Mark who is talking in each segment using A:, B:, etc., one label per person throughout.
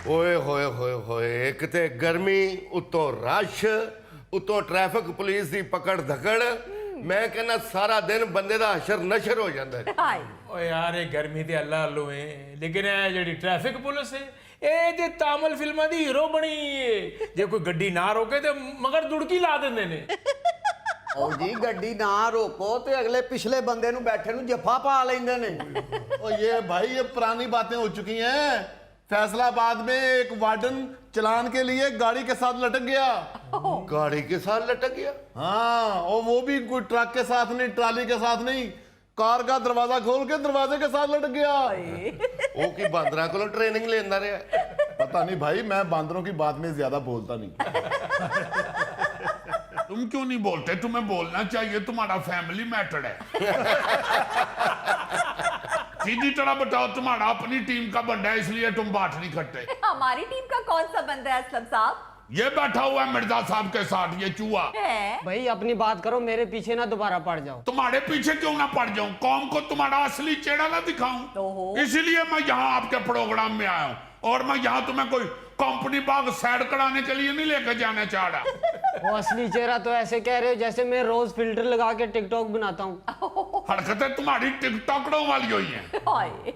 A: ਓਏ ਹੋਏ ਹੋਏ ਹੋਏ, ਇੱਕ ਤੇ ਗਰਮੀ ਉਤੋਂ ਰਸ਼ ਉਤੋਂ ਟ੍ਰੈਫਿਕ ਪੁਲਿਸ ਦੀ ਪਕੜ ਧਕੜ। ਮੈਂ ਕਹਿੰਦਾ ਸਾਰਾ ਦਿਨ ਬੰਦੇ ਦਾ ਹਸ਼ਰ ਨਸ਼ਰ ਹੋ ਜਾਂਦਾ ਹੈ।
B: ਓ ਯਾਰ ਇਹ ਗਰਮੀ ਤੇ ਅੱਲਾ ਅੱਲੂ ਹੈ, ਲੇਕਿन ਇਹ ਜਿਹੜੀ ਟ੍ਰੈਫਿਕ ਪੁਲਿਸ ਹੈ ਇਹ ਤੇ ਤਾਮਿਲ ਫਿਲਮਾਂ ਦੀ ਹੀਰੋ ਬਣੀ ਹੈ। ਜੇ ਕੋਈ ਗੱਡੀ ਨਾ ਰੋਕੇ ਤੇ ਮਗਰ ਦੁੜਕੀ ਲਾ ਦਿੰਦੇ ਨੇ।
C: ओ जी गड्डी ना रोको तो अगले पिछले बंदे नु बैठे नु जफा पा लेंदे ने।
D: ओ ये भाई ये पुरानी बातें हो चुकी हैं। फैसलाबाद में एक वार्डन चलान के लिए गाड़ी के साथ लटक गया।
A: गाड़ी के साथ लटक गया?
D: हाँ, और वो भी कोई ट्रक के साथ नहीं, ट्राली के साथ नहीं, कार का दरवाजा खोल के दरवाजे के साथ लटक गया।
A: वो की बांदरा को ट्रेनिंग लेना रहा।
D: पता नहीं भाई, मैं बांदरों की बात में ज्यादा बोलता नहीं।
E: तुम क्यों नहीं बोलते? तुम्हें बोलना चाहिए, तुम्हारा फैमिली मैटर है। सीधी तरह बताओ, तुम्हारा अपनी टीम का बंदा है इसलिए तुम बात नहीं करते।
F: हमारी टीम का कौन सा बंदा है असलम साहब?
E: ये बैठा हुआ है मिर्जा साहब के साथ, ये चूहा।
G: भाई अपनी बात करो, मेरे पीछे ना दोबारा पड़ जाओ।
E: तुम्हारे पीछे क्यों ना पड़ जाऊं? कौम को तुम्हारा असली चेहरा ना दिखाऊं, इसीलिए मैं यहाँ आपके प्रोग्राम में आया हूँ। और मैं यहाँ तुम्हें कोई कंपनी बाग सैर कराने के लिए नहीं लेकर जाना चाह रहा।
G: वो असली चेहरा तो ऐसे कह रहे हो जैसे मैं रोज फिल्टर लगा के टिकटॉक बनाता हूँ।
E: हरकतें तुम्हारी टिकटॉकरों वाली हुई हैं।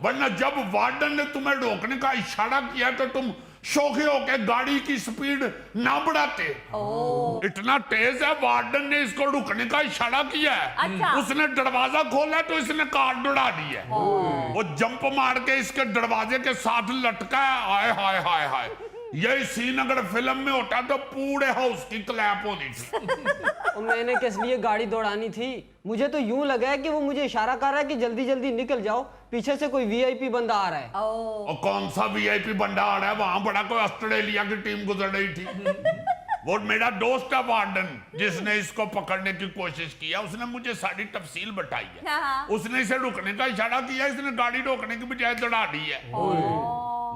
E: वरना जब वार्डन ने तुम्हें रोकने का इशारा किया तो तुम शौकी होकर गाड़ी की स्पीड ना बढ़ाते। इतना तेज है, वार्डन ने इसको रुकने का इशारा किया है।
F: अच्छा।
E: उसने दरवाजा खोला तो इसने कार दौड़ा दी है। वो जंप मार के इसके दरवाजे के साथ लटका है। हाय हाय हाय हाय, यही सीन अगर फिल्म में होता तो पूरे हाउस की क्लैप होनी थी।
G: और मैंने किस लिए गाड़ी दौड़ानी थी? मुझे तो यूं लगा है कि वो मुझे इशारा कर रहा है कि जल्दी जल्दी निकल जाओ, पीछे से कोई वीआईपी बंदा आ रहा है।
E: और कौन सा वीआईपी बंदा आ रहा है? वहां बड़ा कोई ऑस्ट्रेलिया की टीम गुजर रही थी। वो मेरा दोस्त है वार्डन, जिसने इसको पकड़ने की कोशिश किया। उसने मुझे सारी तफसील बताई है। उसने इसे रुकने का इशारा किया, इसने गाड़ी रोकने की बजाय दौड़ा दी है।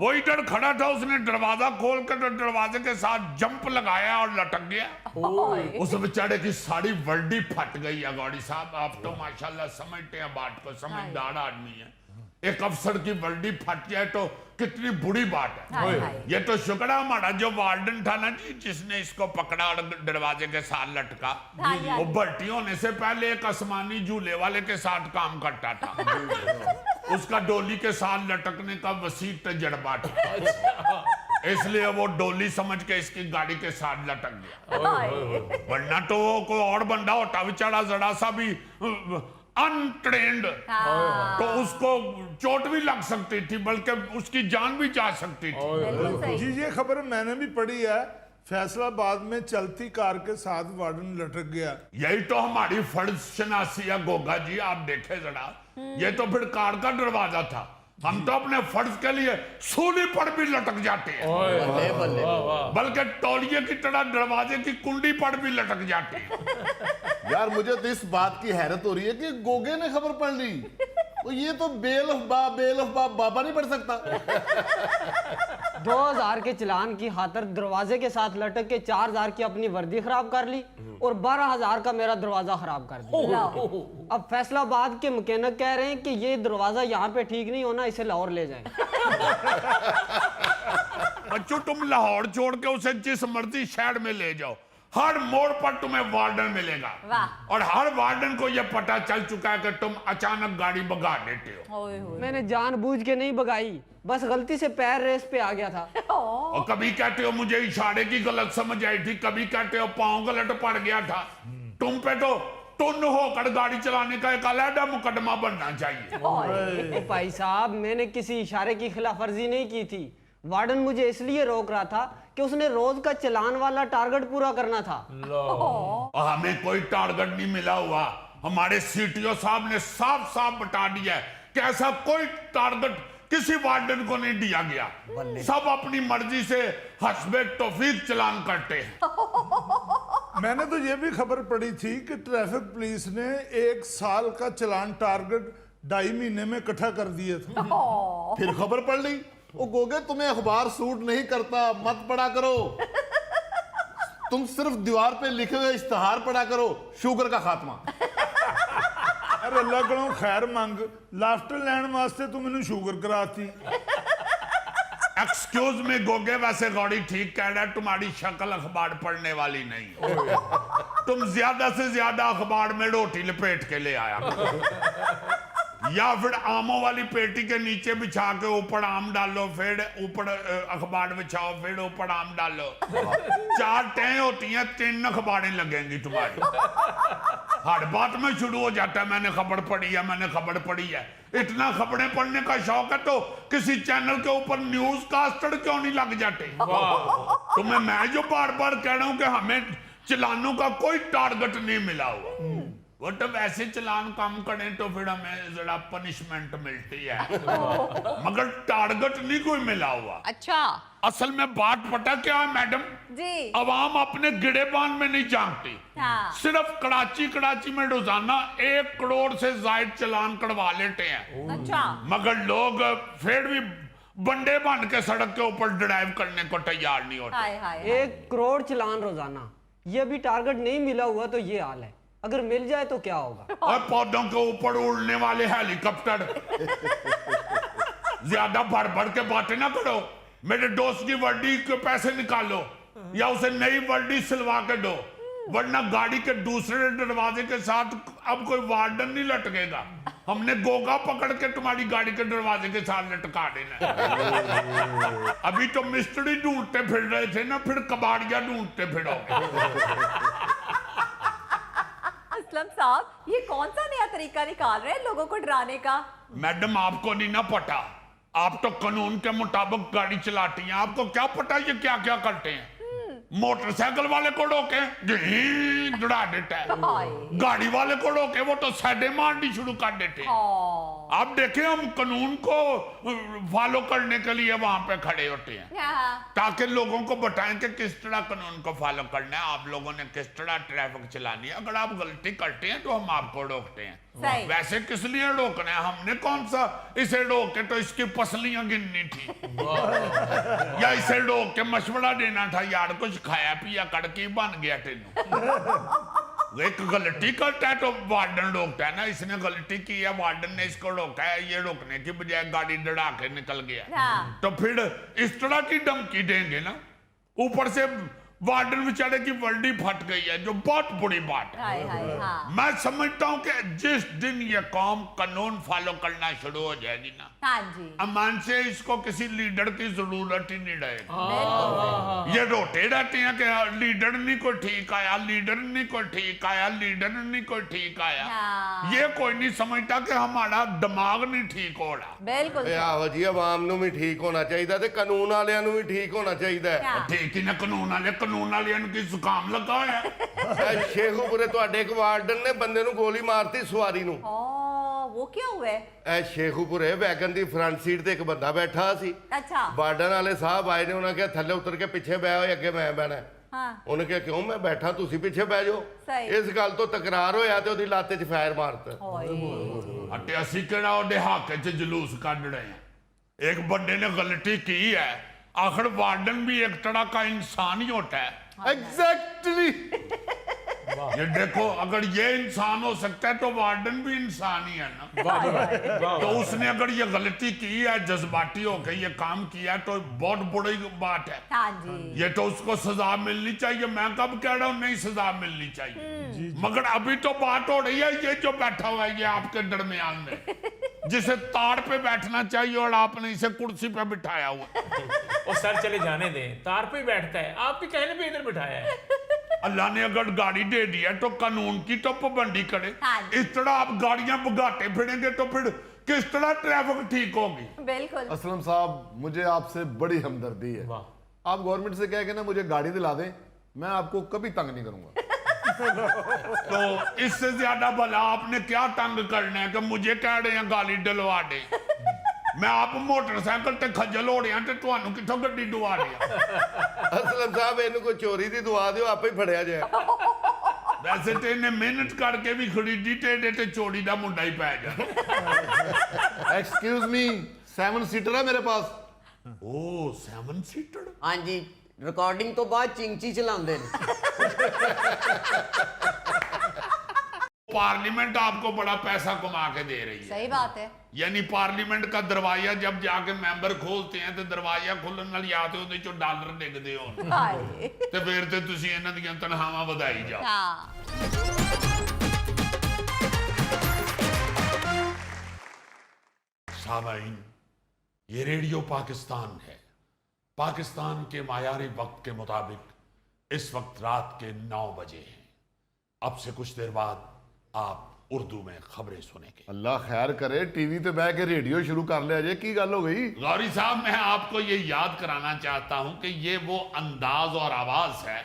E: वो इधर खड़ा था, उसने दरवाजा खोल कर दरवाजे के साथ जंप लगाया और लटक गया। उस बेचारे की सारी वर्दी फट गई है। गौड़ी साहब, आप तो माशाल्लाह समझते हैं बात को, समझदार आदमी है। एक अफसर की वर्दी फट जाए तो कितनी बुरी बात है। ये तो शुक्र है हमारा जो वार्डन था ना जी, जिसने इसको पकड़ा और दरवाजे के साथ लटका। वो भर्ती होने से पहले एक आसमानी झूले वाले के साथ काम करता था। उसका डोली के साथ लटकने का वसी तजर्बा था, इसलिए वो डोली समझ के इसकी गाड़ी के साथ लटक गया। वरना तो वो कोई और बंदा होता बेचारा, जरा सा भी अनट्रेंड, तो उसको चोट भी लग सकती थी, बल्कि उसकी जान भी जा सकती थी।
H: जी ये खबर मैंने भी पढ़ी है, फैसलाबाद में चलती कार के साथ वार्डन लटक गया।
E: यही तो हमारी फर्ज शनासी है गोगा जी। आप देखे जरा, ये तो फिर कार का दरवाजा था। हम तो अपने फर्ज के लिए सूली पर भी लटक जाते हैं, बल्कि तौलिए की तरह दरवाजे की कुंडी पर भी लटक जाते हैं।
D: यार मुझे तो इस बात की हैरत हो रही है कि गोगे ने खबर पढ़ ली। तो ये तो बेल ऑफ बाबा नहीं पढ़ सकता।
G: 2000 के चलान की खातर दरवाजे के साथ लटक के 4000 की अपनी वर्दी खराब कर ली और 12000 का मेरा दरवाजा खराब कर दिया। अब फैसलाबाद के मैकेनिक कह रहे हैं कि ये दरवाजा यहाँ पे ठीक नहीं होना, इसे लाहौर ले जाएं।
E: बच्चों, तुम लाहौर छोड़ के उसे जिस मर्जी शहर में ले जाओ, हर मोड़ पर तुम्हें वार्डन मिलेगा। और हर वार्डन को यह पता चल चुका है कि तुम अचानक गाड़ी भगा देते हो।
G: मैंने जानबूझ के नहीं भगाई, बस गलती से पैर रेस पे आ गया था।
E: और कभी कहते हो मुझे इशारे की गलत समझ आई थी, कभी कहते हो पांव गलत पड़ गया था। तुम पे तो टुन होकर गाड़ी चलाने का एक अलग मुकदमा बनना चाहिए।
G: भाई साहब, मैंने किसी इशारे की खिलाफवर्जी नहीं की थी। वार्डन मुझे इसलिए रोक रहा था कि उसने रोज का चलान वाला टारगेट पूरा करना था।
E: हमें कोई टारगेट नहीं मिला हुआ। हमारे सीटीओ साहब ने साफ साफ बता दिया है कि ऐसा कोई टारगेट किसी वार्डन को नहीं दिया गया। सब अपनी मर्जी से हस्बे तौफीक चलान करते हैं।
H: मैंने तो ये भी खबर पढ़ी थी कि ट्रैफिक पुलिस ने 1 साल का चलान टारगेट 2.5 महीने में इकट्ठा कर दिए थे।
D: फिर खबर पढ़ ली। वो गोगे, तुम्हें अखबार सूट नहीं करता, मत पढ़ा करो। तुम सिर्फ दीवार पे लिखे हुए इश्तहार पढ़ा करो, शुगर का खात्मा।
H: अरे अल्लाह को खैर मंग, लाफ्टर लैंड वास्ते तू मैंने शुगर कराती।
E: एक्सक्यूज मी गोगे, वैसे गौड़ी ठीक कह रहा है, तुम्हारी शक्ल अखबार पढ़ने वाली नहीं है। तुम ज्यादा से ज्यादा अखबार में रोटी लपेट के ले आया या फिर आमों वाली पेटी के नीचे बिछा के ऊपर आम डालो, फिर ऊपर अखबार बिछाओ, फिर ऊपर आम डालो। 4 टें होती हैं, 3 अखबारें लगेंगी तुम्हारी। हर बात में शुरू हो जाता है मैंने खबर पढ़ी है, मैंने खबर पढ़ी है। इतना खबरें पढ़ने का शौक है तो किसी चैनल के ऊपर न्यूज कास्टर क्यों नहीं लग जाते? तुम्हें मैं जो बार बार कह रहा हूं कि हमें चलानों का कोई टारगेट नहीं मिला हुआ, वो तो वैसे चलान कम करें तो फिर हमें जरा पनिशमेंट मिलती है, मगर टारगेट नहीं कोई मिला हुआ।
F: अच्छा
E: असल में बात पता क्या है मैडम
F: जी।
E: अवाम अपने गिरेबान में नहीं जानती।
F: हाँ।
E: सिर्फ कराची में रोजाना 1 करोड़ से ज्यादा चलान कटवा लेते हैं।
F: अच्छा
E: मगर लोग फिर भी बंडे बन के सड़क के ऊपर ड्राइव करने को तैयार नहीं होते।
F: हाय हाय
G: 1 करोड़ चलान रोजाना, ये भी टारगेट नहीं मिला हुआ तो ये हाल है, अगर मिल जाए तो क्या होगा?
E: और पौधों के ऊपर उड़ने वाले हेलीकॉप्टर। ज्यादा भर भर के बातें ना करो। मेरे दोस्त की वर्दी के पैसे निकालो या उसे नई वर्दी सिलवा के दो, वरना गाड़ी के दूसरे दरवाजे के साथ अब कोई वार्डन नहीं लटकेगा। हमने गोगा पकड़ के तुम्हारी गाड़ी के दरवाजे के साथ लटका देना। अभी तो मिस्त्री ढूंढते फिर रहे थे ना, फिर कबाड़िया ढूंढते फिरोगे।
F: असलम साहब, ये कौन सा नया तरीका निकाल रहे हैं लोगों को डराने का?
E: मैडम आपको नहीं ना पता, आप तो कानून के मुताबिक गाड़ी चलाती हैं, आपको क्या पता ये क्या क्या करते हैं? मोटरसाइकिल वाले को रोके दौड़ा देता है, गाड़ी वाले को रोके वो तो साइडें मारनी शुरू कर देते हैं। आप देखें हम कानून को फॉलो करने के लिए वहां पे खड़े होते हैं ताकि लोगों को बताएं कि किस तरह कानून को फॉलो करना है, आप लोगों ने किस तरह ट्रैफिक चलानी है। अगर आप गलती करते हैं तो हम आपको रोकते हैं।
F: सही।
E: वैसे किस लिए रोकना है? हमने कौन सा इसे रोक के तो इसकी पसलियां गिननी थी या इसे रोक के मशवरा देना था, यार कुछ खाया पिया करके बन गया तेनू। एक गलती करता है तो वार्डन रोकता है ना, इसने गलती की है, वार्डन ने इसको रोका है, ये रोकने की बजाय गाड़ी डरा के निकल गया।
F: हाँ।
E: तो फिर इस तरह की धमकी देंगे ना, ऊपर से वार्डन बेचारे की वर्दी फट गई है, जो बहुत बुरी बात है।
F: हाय हाय हाँ।
E: मैं समझता हूं कि जिस दिन ये कौम कानून फॉलो करना शुरू हो जाएगी ना,
F: हाँ जी
E: अमान से इसको किसी लीडर की जरूरत ही नहीं रहेगी।
F: बिल्कुल।
E: ये रोते रहते हैं कि लीडर नहीं कोई ठीक आया, लीडर नहीं कोई ठीक आया, लीडर नहीं कोई ठीक आया।
F: हाँ।
E: ये कोई नहीं समझता कि हमारा दिमाग नहीं ठीक हो रहा।
F: बिल्कुल
A: आहो जी, आवाम ਨੂੰ ਵੀ ਠੀਕ ਹੋਣਾ ਚਾਹੀਦਾ ਤੇ ਕਾਨੂੰਨ ਵਾਲਿਆਂ ਨੂੰ ਵੀ ਠੀਕ ਹੋਣਾ ਚਾਹੀਦਾ ਹੈ।
F: हाँ।
E: ठीक ही ना कानून वाले की जुकाम लगा है।
A: ਇਹ ਸ਼ੇਖੂਪੁਰੇ ਤੁਹਾਡੇ ਇੱਕ ਵਾਰਡਨ ਨੇ ਬੰਦੇ ਨੂੰ ਗੋਲੀ ਮਾਰਤੀ ਸਵਾਰੀ ਨੂੰ।
F: वो क्या हुआ है?
A: ਇਹ ਸ਼ੇਖੂਪੁਰੇ ਵੈਗਨ ਦੀ ਫਰੰਟ ਸੀਟ ਤੇ ਇੱਕ ਬੰਦਾ ਬੈਠਾ ਸੀ।
F: अच्छा
A: ਵਾਰਡਨ ਵਾਲੇ ਸਾਹਿਬ ਆਏ ਨੇ, ਉਹਨਾਂ ਕਿਹਾ ਥੱਲੇ ਉਤਰ ਕੇ ਪਿੱਛੇ ਬਹਿ ਹੋਏ, ਅੱਗੇ ਮੈਂ ਬਹਿਣਾ।
F: हाँ
A: ਉਹਨੇ ਕਿਹਾ ਕਿਉਂ, ਮੈਂ ਬੈਠਾ, ਤੁਸੀਂ ਪਿੱਛੇ ਬਹਿ ਜਾਓ।
F: ਸਹੀ।
A: ਇਸ ਗੱਲ ਤੋਂ ਤਕਰਾਰ ਹੋਇਆ ਤੇ ਉਹਦੀ ਲੱਤ 'ਚ ਫਾਇਰ ਮਾਰਤਾ।
E: अटे असी केड़ा ओदे हक च जुलूस कढ रहे हैं? एक बंदे ने गलती की है, आखिर वार्डन भी एक तरह का इंसान ही होता है।
D: एग्जैक्टली।
E: ये देखो, अगर ये इंसान हो सकता है तो वार्डन भी इंसान ही है ना। तो उसने अगर ये गलती की है, जज्बाती होकर ये काम किया, तो बहुत बड़ी बात है।
F: हाँ जी
E: ये तो उसको सजा मिलनी चाहिए। मैं कब कह रहा हूँ नहीं सजा मिलनी चाहिए, मगर अभी तो बात हो रही है ये जो बैठा हुआ है ये आपके दरमियान में, जिसे तार पे बैठना चाहिए और आपने इसे कुर्सी पे बिठाया हुआ।
B: और सर चले जाने दें, तार पे बैठता है, आपके कहने पे इधर बिठाया है।
E: अल्लाह ने अगर गाड़ी दे दी है तो कानून की तो पाबंदी करे।
F: हाँ।
E: इस तरह आप गाड़ियां भगाते फिरेंगे तो फिर किस तरह ट्रैफिक ठीक होगी?
F: बिल्कुल।
D: असलम साहब, मुझे आपसे बड़ी हमदर्दी है। आप गवर्नमेंट से कह के ना मुझे गाड़ी दिला दें, मैं आपको कभी तंग नहीं करूंगा।
E: तो इससे ज्यादा भला आपने क्या तंग करना है कि मुझे कह रहे हैं गाड़ी डलवा दे? मैं आप मोटरसाइकिल ते खज्जल हो रहे हैं ते ਤੁਹਾਨੂੰ ਕਿੱਥੋਂ ਗੱਡੀ ਦਵਾ ਰਿਹਾ?
A: ਅਸਲਮ ਸਾਹਿਬ, ਇਹਨੂੰ ਕੋਈ ਚੋਰੀ ਦੀ ਦਵਾ ਦਿਓ, ਆਪੇ ਹੀ ਫੜਿਆ ਜਾਏ।
E: वैसे तो इन्हें मेहनत करके भी खरीदी ते चोरी का मुंडा ही पै जा।
D: एक्सक्यूज मी, 7 सीटर है मेरे पास।
E: ओ 7 सीटर।
C: हाँ जी, रिकॉर्डिंग तो बाद चिंची चलाते हैं।
E: पार्लियामेंट आपको बड़ा पैसा कमा के दे रही है।
F: सही बात है।
E: यानी पार्लियामेंट का दरवाजा जब जाके मैंबर खोलते हैं तो दरवाजा खुलਣ ਨਾਲ ਜਾਂ ਤੇ ਉਹਦੇ ਚੋਂ ਡਾਲਰ ਡਿੱਗਦੇ ਹੋਣ
F: ਹਾਏ
E: ਤੇ ਫਿਰ ਤੇ ਤੁਸੀਂ ਇਹਨਾਂ ਦੀਆਂ ਤਨਖਾਹਾਂ ਵਧਾਈ ਜਾਓ।
F: हाँ
E: सामाईन, ये रेडियो पाकिस्तान है। पाकिस्तान के मायारी वक्त के मुताबिक इस वक्त रात के 9 बजे हैं। अब से कुछ देर बाद आप उर्दू में खबरें सुनेंगे।
D: अल्लाह खैर करे, टीवी पे बह के रेडियो शुरू कर लिया जे, की गल हो गई?
E: गौरी साहब, मैं आपको ये याद कराना चाहता हूं कि ये वो अंदाज और आवाज है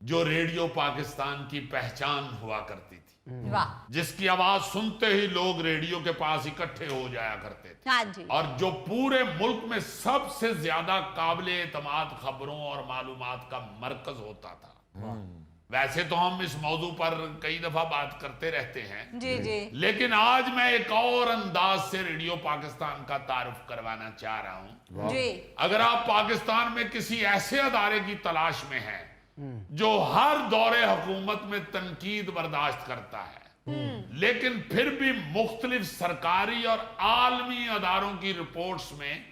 E: जो रेडियो पाकिस्तान की पहचान हुआ करती थी,
F: वाह
E: जिसकी आवाज सुनते ही लोग रेडियो के पास इकट्ठे हो जाया करते थे,
F: हाँ जी
E: और जो पूरे मुल्क में सबसे ज्यादा काबिल एतमाद खबरों और मालूमात का मरकज होता था। वैसे तो हम इस मौजू पर कई दफा बात करते रहते हैं,
F: जी जी
E: लेकिन आज मैं एक और अंदाज से रेडियो पाकिस्तान का तारुफ करवाना चाह रहा हूं।
F: जी
E: अगर आप पाकिस्तान में किसी ऐसे अदारे की तलाश में हैं जो हर दौरे हुकूमत में तनकीद बर्दाश्त करता है, लेकिन फिर भी मुख्तलिफ सरकारी और आलमी अदारों की रिपोर्ट्स में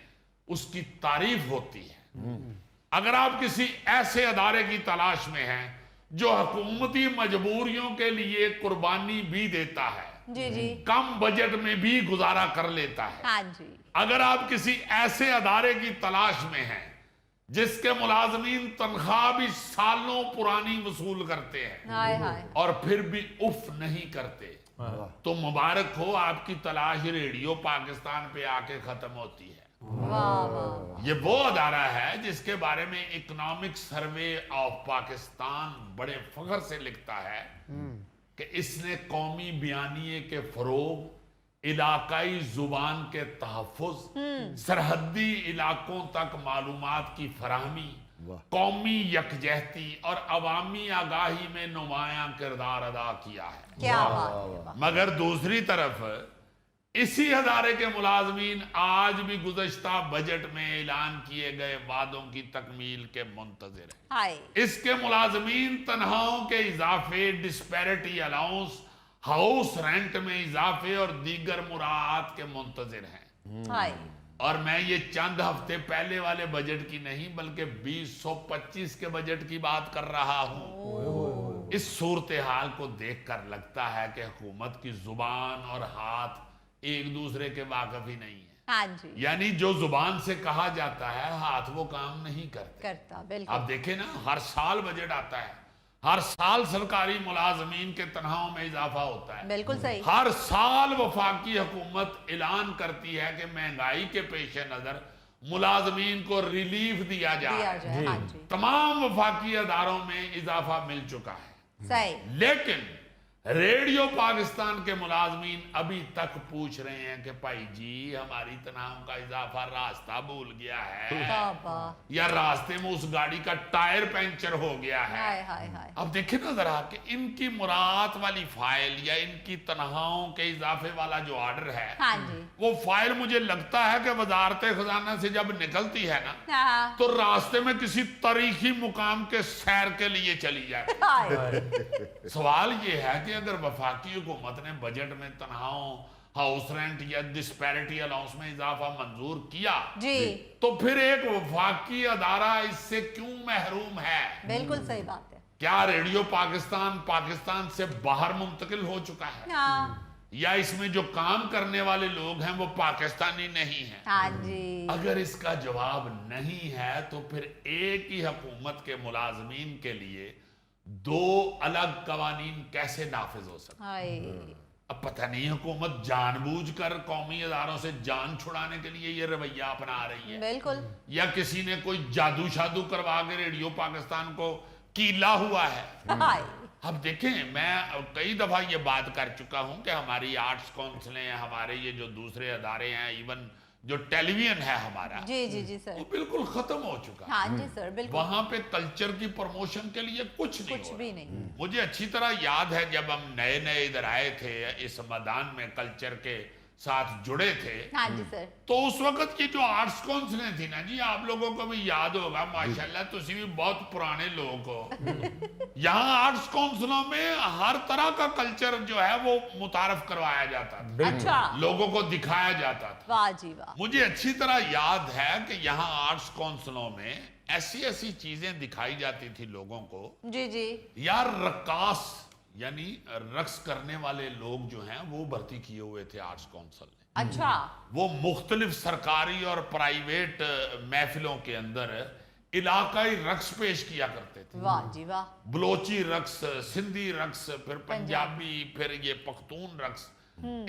E: उसकी तारीफ होती है, अगर आप किसी ऐसे अदारे की तलाश में हैं जो हुकूमती मजबूरियों के लिए कुर्बानी भी देता है,
F: जी जी
E: कम बजट में भी गुजारा कर लेता है,
F: हाँ जी
E: अगर आप किसी ऐसे अदारे की तलाश में हैं जिसके मुलाजमीन तनख्वाह भी सालों पुरानी वसूल करते हैं
F: हाय हाय
E: और फिर भी उफ नहीं करते, तो मुबारक हो, आपकी तलाश रेडियो पाकिस्तान पे आके खत्म होती है।
F: वाह वाह
E: ये वो अदारा है जिसके बारे में इकोनॉमिक सर्वे ऑफ पाकिस्तान बड़े फख्र से लिखता है कि इसने कौमी बयानिए के फरोग, इलाकाई जुबान के तहफ़्फ़ुज़, सरहदी इलाकों तक मालूमात की फराहमी, कौमी यकजहती और अवामी आगाही में नुमायां किरदार अदा किया है।
F: क्या बात है वाह।
E: मगर दूसरी तरफ इसी अदारे के मुलाजमीन आज भी गुज़श्ता बजट में ऐलान किए गए वादों की तकमील के मुंतज़िर हैं।
F: हाय
E: इसके मुलाजमीन तनख्वाहों के इजाफे, डिस्पैरिटी अलाउंस, हाउस रेंट में इजाफे और दीगर मुराआत के मुंतज़िर हैं।
F: हाय
E: और मैं ये चंद हफ्ते पहले वाले बजट की नहीं बल्कि 2025 के बजट की बात कर रहा हूं। इस सूरत हाल को देखकर लगता है कि हुकूमत की जुबान और हाथ एक दूसरे के वाकफ ही नहीं है।
F: हाँ जी
E: यानी जो जुबान से कहा जाता है हाथ वो काम नहीं करते।
F: करता बिल्कुल।
E: आप देखें ना, हर साल बजट आता है, हर साल सरकारी मुलाजमीन के तनख्वाहों में इजाफा होता है,
F: बिल्कुल सही।
E: हर साल वफाकी हुकूमत ऐलान करती है कि महंगाई के पेश नजर मुलाजमीन को रिलीफ दिया
F: दिया
E: जाए।
F: जाए हाँ जी
E: तमाम वफाकी अदारों में इजाफा मिल चुका है,
F: सही
E: लेकिन रेडियो पाकिस्तान के मुलाजमीन अभी तक पूछ रहे हैं कि भाई जी हमारी तनख्वाह का इजाफा रास्ता भूल गया है
F: तौबा।
E: या रास्ते में उस गाड़ी का टायर पंचर हो गया है।
F: हाय हाय हाय
E: अब देखें ना जरा कि इनकी मुराद वाली फाइल या इनकी तनख्वाहों के इजाफे वाला जो ऑर्डर है,
F: हाँ जी
E: वो फाइल मुझे लगता है कि वजारत खजाना से जब निकलती है ना
F: हाँ
E: तो रास्ते में किसी तारीखी मुकाम के सैर के लिए चली जाती।
F: हाय
E: सवाल ये है कि अगर वफाकी हुकूमत ने बजट में तनख्वाहों, हाउस रेंट या डिस्पैरिटी अलाउंस में इजाफा मंजूर किया
F: जी
E: तो फिर एक वफाकी अदारा इससे क्यों महरूम है?
F: बिल्कुल सही बात है।
E: क्या रेडियो पाकिस्तान पाकिस्तान से बाहर मुंतकिल हो चुका है,
F: हाँ
E: या इसमें जो काम करने वाले लोग हैं वो पाकिस्तानी नहीं हैं?
F: हाँ जी
E: अगर इसका जवाब नहीं है तो फिर एक ही हुकूमत के मुलाजमीन के लिए दो अलग कवानीन कैसे नाफिज हो सकते?
F: हाय
E: अब पता नहीं हुकूमत जानबूझकर कौमी अदारों से जान छुड़ाने के लिए ये रवैया अपना रही है,
F: बिल्कुल
E: या किसी ने कोई जादू शादू करवा के रेडियो पाकिस्तान को कीला हुआ है।
F: हाय
E: अब देखें, मैं कई दफा ये बात कर चुका हूं कि हमारी आर्ट्स काउंसिलें, हमारे ये जो दूसरे अदारे हैं, इवन जो टेलीविजन है हमारा,
F: जी जी जी सर
E: वो बिल्कुल खत्म हो चुका है।
F: हाँ जी सर बिल्कुल
E: वहां पे कल्चर की प्रमोशन के लिए कुछ नहीं
F: कुछ
E: हो
F: भी
E: रहा।
F: नहीं
E: मुझे अच्छी तरह याद है जब हम नए नए इधर आए थे इस मैदान में कल्चर के साथ जुड़े थे,
F: हाँ जी सर।
E: तो उस वक्त ये जो आर्ट्स काउंसिलें थी ना जी, आप लोगों को भी याद होगा, माशाल्लाह तुसी भी बहुत पुराने लोग हो। यहाँ आर्ट्स काउंसिलों में हर तरह का कल्चर जो है वो मुतारफ करवाया जाता था,
F: अच्छा,
E: लोगों को दिखाया जाता था।
F: वाह जी वाह।
E: मुझे अच्छी तरह याद है कि यहाँ आर्ट्स काउंसिलों में ऐसी ऐसी चीजें दिखाई जाती थी लोगों को।
F: जी जी।
E: यार रक्कास यानी रक्स करने वाले लोग जो हैं वो भर्ती किए हुए थे आर्ट्स काउंसिल ने।
F: अच्छा।
E: वो मुख्तलिफ सरकारी और प्राइवेट महफिलों के अंदर इलाकाई रक्स पेश किया करते थे।
F: वाह जी वाह।
E: बलोची रक्स, सिंधी रक्स, फिर पंजाबी, फिर ये पख्तून रक्स,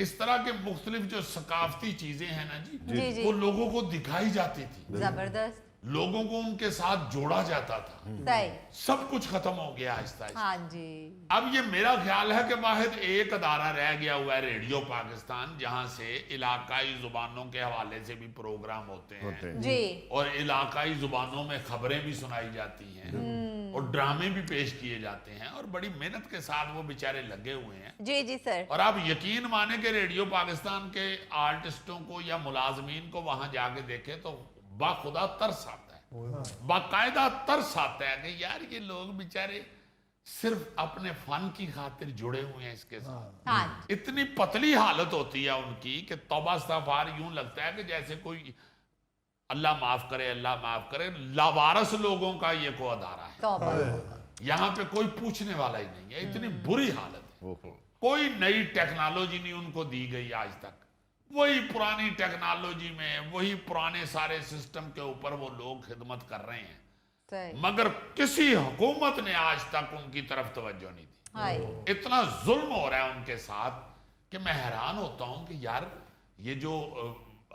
E: इस तरह के मुख्तलिफ जो सकाफती चीजें हैं ना
F: जी,
E: जी,
F: जी।
E: वो लोगों को दिखाई जाती थी,
F: जबरदस्त।
E: लोगों को उनके साथ जोड़ा जाता था।
F: सही।
E: सब कुछ खत्म हो गया आहिस्ता आहिस्ता।
F: हाँ जी।
E: अब ये मेरा ख्याल है कि वाहिद एक अदारा रह गया हुआ है, रेडियो पाकिस्तान, जहां से इलाकाई जुबानों के हवाले से भी प्रोग्राम होते हैं
F: जी।
E: और इलाकाई जुबानों में खबरें भी सुनाई जाती हैं और ड्रामे भी पेश किए जाते हैं और बड़ी मेहनत के साथ वो बेचारे लगे हुए हैं।
F: जी जी सर।
E: और आप यकीन माने कि रेडियो पाकिस्तान के आर्टिस्टों को या मुलाजमीन को वहां जाके देखे तो बाखुदा तरस आता है, बाकायदा तरस आता है कि यार ये लोग बेचारे सिर्फ अपने फन की खातिर जुड़े हुए हैं इसके साथ।
F: हाँ।
E: इतनी पतली हालत होती है उनकी कि तौबा इस्तगफार, यूं लगता है कि जैसे कोई अल्लाह माफ करे, अल्लाह माफ करे, लावारस लोगों का ये को अदारा है।
F: तौबा।
E: यहाँ पे कोई पूछने वाला ही नहीं है, इतनी बुरी हालत है। कोई नई टेक्नोलॉजी नहीं उनको दी गई आज तक, वही पुरानी टेक्नोलॉजी में वही पुराने सारे सिस्टम के ऊपर वो लोग खिदमत कर रहे हैं,
F: सही।
E: मगर किसी हुकूमत ने आज तक उनकी तरफ तवज्जो नहीं दी।
F: हाय।
E: इतना जुल्म हो रहा है उनके साथ कि मैं हैरान होता हूं कि यार ये जो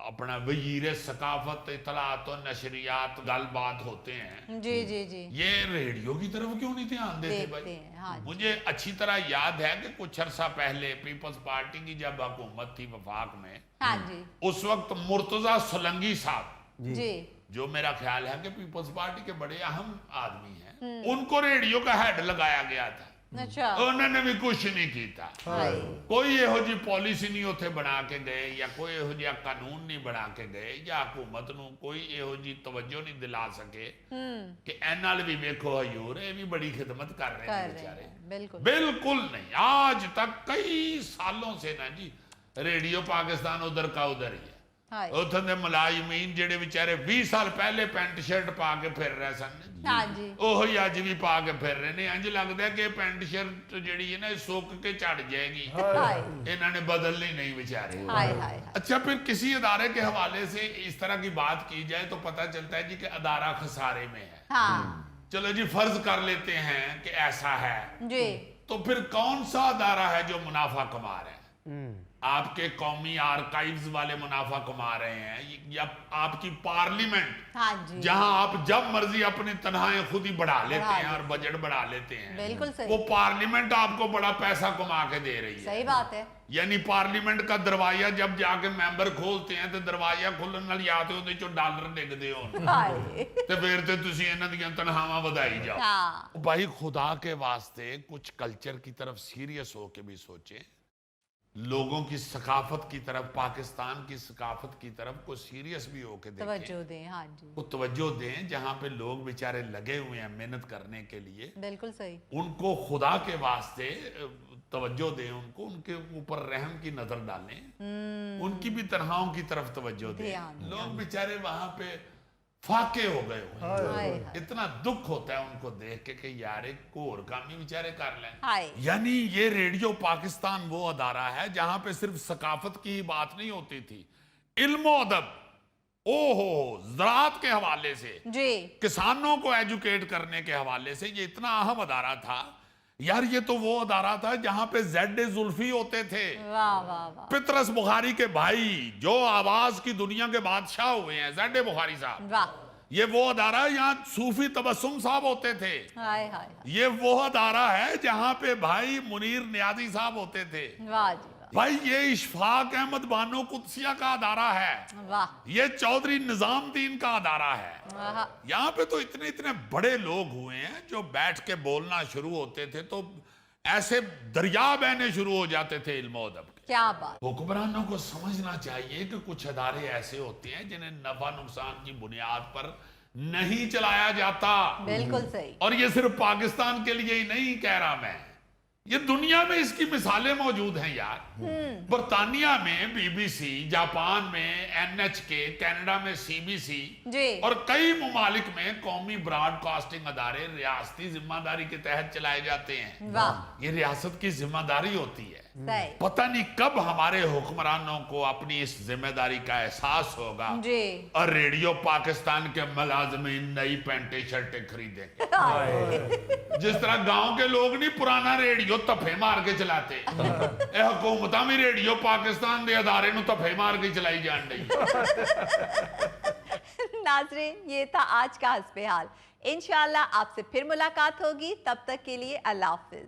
E: अपना वजीर सकाफत, इतलात और नशरियात गलबात होते हैं,
F: जी जी जी।
E: ये रेडियो की तरफ क्यों नहीं ध्यान देते
F: देखते
E: भाई?
F: हैं, हाँ जी।
E: मुझे अच्छी तरह याद है कि कुछ अरसा पहले पीपल्स पार्टी की जब हुकूमत थी वफाक में,
F: हाँ जी।
E: उस वक्त मुर्तजा सोलंकी साहब,
F: जी।
E: जो मेरा ख्याल है कि पीपल्स पार्टी के बड़े अहम आदमी हैं, उनको रेडियो का हेड लगाया गया था।
F: अच्छा।
E: उन्होंने भी कुछ नहीं किया।
F: हाय।
E: कोई यहो जी पॉलिसी नहीं उथे बना के गए या कोई यहो जिहा कानून नहीं बना के गए या हुकूमत नूं कोई यहो जी तवज्जो नहीं दिला सके कि एनाल भी देखो हजूर ये भी बड़ी खिदमत कर रहे हैं बेचारे।
F: बिल्कुल।
E: बिल्कुल नहीं, आज तक कई सालों से ना जी रेडियो पाकिस्तान उधर का उधर ही है।
F: हाय।
E: उथे दे मुलाजमीन जेडे बेचारे 20 साल पहले पैंट शर्ट पा के फिर रहे सन,
F: हाँ जी।
E: ਉਹ ਹੀ ਅੱਜ ਵੀ ਪਾ ਕੇ ਫਿਰ ਰਹੇ ਨੇ। ਇੰਜ ਲੱਗਦਾ ਕਿ ਪੈਂਟ ਸ਼ਰਟ ਜਿਹੜੀ ਹੈ ਨਾ ਇਹ ਸੁੱਕ ਕੇ ਝੜ ਜਾएगी,
F: हाय
E: ਇਹਨਾਂ ने बदलनी नहीं बेचारे।
F: हाय हाय।
E: अच्छा, फिर किसी अदारे के हवाले से इस तरह की बात की जाए तो पता चलता है जी कि अदारा खसारे में है।
F: हाँ
E: चलो जी फर्ज कर लेते हैं कि ऐसा है,
F: जी।
E: तो फिर कौन सा अदारा है जो मुनाफा कमा रहा है? आपके कौमी आर्काइव्स वाले मुनाफा कमा रहे हैं या आपकी पार्लियामेंट,
F: हाँ जी।
E: जहां आप जब मर्जी अपनी तनख्वाहें खुद ही बढ़ा लेते
F: बढ़ा
E: हैं और बजट बढ़ा लेते हैं?
F: बिल्कुल सही।
E: वो पार्लियामेंट आपको बड़ा पैसा कमा के दे रही है।
F: सही बात है।
E: यानी पार्लियामेंट का दरवाजा जब जाके मैंबर खोलते हैं तो दरवाजा खुलने नाल या ते ਉਹਦੇ ਚੋਂ ਡਾਲਰ ਡਿੱਗਦੇ ਹੋਣ
F: हाय।
E: ਤੇ ਫਿਰ ਤੇ ਤੁਸੀਂ ਇਹਨਾਂ ਦੀਆਂ ਤਨਖਾਹਾਂ ਵਧਾਈ ਜਾਓ।
F: हाँ
E: भाई खुदा के वास्ते कुछ कल्चर की तरफ सीरियस होके भी सोचें, लोगों की सकाफत की तरफ, पाकिस्तान की सकाफत की तरफ को सीरियस भी होके देखें,
F: तवज्जो दें। हाँ जी।
E: को तवज्जो दें। जहां पे लोग बेचारे लगे हुए हैं मेहनत करने के लिए,
F: बिल्कुल सही।
E: उनको खुदा के वास्ते तवज्जो दें, उनको उनके ऊपर रहम की नजर डालें, उनकी भी तनख्वाहों की तरफ तवज्जो
F: ध्यान
E: दें। लोग बेचारे वहां पे फाके हो गए हुए हैं।
F: हाय
E: इतना दुख होता है उनको देख के कि यार एक कोर काम ही बेचारे कर लें।
F: हाय।
E: यानी ये रेडियो पाकिस्तान वो अदारा है जहां पे सिर्फ सकाफत की ही बात नहीं होती थी, इल्म अदब, ओहो, ज़राअत के हवाले से,
F: जी।
E: किसानों को एजुकेट करने के हवाले से ये इतना अहम अदारा था। यार ये तो वो अदारा था जहां पे ज़ेड जुल्फी होते थे,
F: वाह वाह वाह।
E: पितरस बुखारी के भाई जो आवाज की दुनिया के बादशाह हुए हैं, ज़ेड बुखारी साहब।
F: वाह।
E: ये वो अदारा यहाँ सूफी तबस्सुम साहब होते थे।
F: हाय हाय।
E: ये वो अदारा है जहां पे भाई मुनीर नियाजी साहब होते थे।
F: वाह जी
E: भाई ये इशफाक अहमद बानो कुदसिया का अदारा है,
F: वाह।
E: ये चौधरी निजामुद्दीन का अदारा है।
F: वाह।
E: यहाँ पे तो इतने इतने बड़े लोग हुए हैं जो बैठ के बोलना शुरू होते थे तो ऐसे दरिया बहने शुरू हो जाते थे इल्म अदब के।
F: क्या बात।
E: हुक्मरानों को समझना चाहिए कि कुछ अदारे ऐसे होते हैं जिन्हें नफा नुकसान की बुनियाद पर नहीं चलाया जाता।
F: बिल्कुल सही।
E: और ये सिर्फ पाकिस्तान के लिए ही नहीं कह रहा मैं, ये दुनिया में इसकी मिसालें मौजूद हैं यार। बर्तानिया में बीबीसी, जापान में NHK, कनाडा में CBC
F: जी।
E: और कई ममालिक में कौमी ब्रॉडकास्टिंग अदारे रियासती जिम्मेदारी के तहत चलाए जाते हैं।
F: वाह।
E: ये रियासत की जिम्मेदारी होती है।
F: सही।
E: पता नहीं कब हमारे हुक्मरानों को अपनी इस जिम्मेदारी का एहसास होगा
F: जी।
E: और रेडियो पाकिस्तान के मुलाजमीन नई पैंटें शर्टें खरीदेंगे। जिस तरह गांव के लोग नहीं पुराना रेडियो तफे मार के चलाते, हुकूमत भी रेडियो पाकिस्तान के अदारे नु तफे मार के चलाई जान रही।
F: नाज़रीन, ये था आज का हस्बे हाल। इंशाल्लाह आपसे फिर मुलाकात होगी, तब तक के लिए अल्लाह हाफिज।